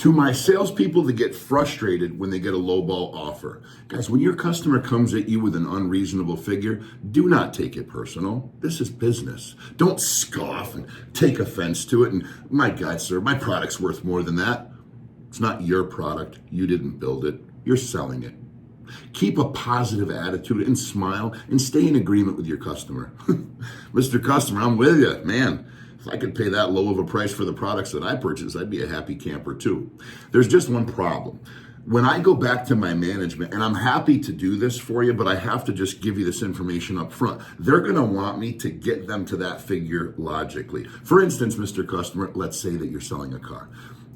To my salespeople that get frustrated when they get a lowball offer. Guys, when your customer comes at you with an unreasonable figure, do not take it personal. This is business. Don't scoff and take offense to it. And my God, sir, my product's worth more than that. It's not your product. You didn't build it. You're selling it. Keep a positive attitude and smile and stay in agreement with your customer. Mr. Customer, I'm with you, man. If I could pay that low of a price for the products that I purchase, I'd be a happy camper too. There's just one problem. When I go back to my management, and I'm happy to do this for you, but I have to just give you this information up front. They're gonna want me to get them to that figure logically. For instance, Mr. Customer, let's say that you're selling a car.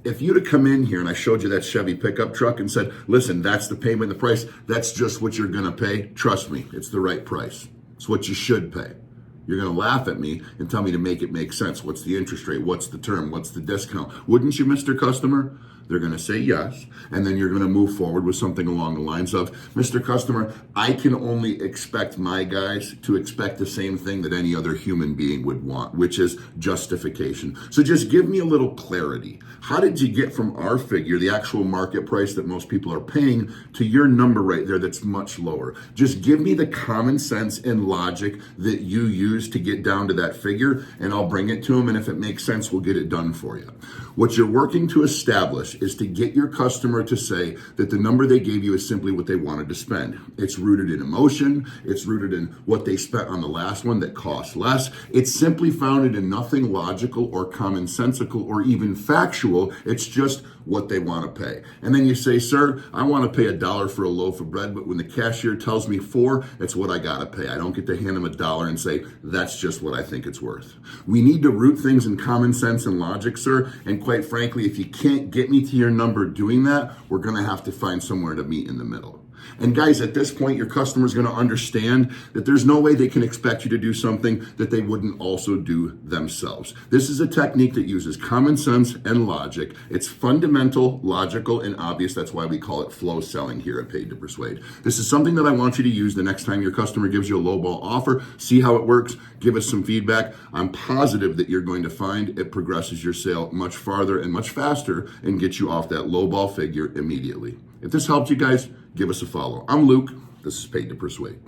If you'd have come in here and I showed you that Chevy pickup truck and said, listen, that's the payment, the price, that's just what you're gonna pay, trust me, it's the right price. It's what you should pay. You're gonna laugh at me and tell me to make it make sense. What's the interest rate? What's the term? What's the discount? Wouldn't you, Mr. Customer? They're gonna say yes, and then you're gonna move forward with something along the lines of, Mr. Customer, I can only expect my guys to expect the same thing that any other human being would want, which is justification. So just give me a little clarity. How did you get from our figure, the actual market price that most people are paying, to your number right there that's much lower? Just give me the common sense and logic that you use to get down to that figure, and I'll bring it to them, and if it makes sense, we'll get it done for you. What you're working to establish is to get your customer to say that the number they gave you is simply what they wanted to spend. It's rooted in emotion. It's rooted in what they spent on the last one that cost less. It's simply founded in nothing logical or commonsensical or even factual. It's just what they want to pay. And then you say, sir, I want to pay $1 for a loaf of bread, but when the cashier tells me $4, it's what I got to pay. I don't get to hand him $1 and say, that's just what I think it's worth. We need to root things in common sense and logic, sir. And quite frankly, if you can't get me to your number doing that, we're going to have to find somewhere to meet in the middle. And guys, at this point, your customer's going to understand that there's no way they can expect you to do something that they wouldn't also do themselves. This is a technique that uses common sense and logic. It's fundamental, logical, and obvious. That's why we call it flow selling here at Paid to Persuade. This is something that I want you to use the next time your customer gives you a lowball offer. See how it works. Give us some feedback. I'm positive that you're going to find it progresses your sale much farther and much faster and gets you off that lowball figure immediately. If this helped you guys, give us a follow. I'm Luke. This is Paid to Persuade.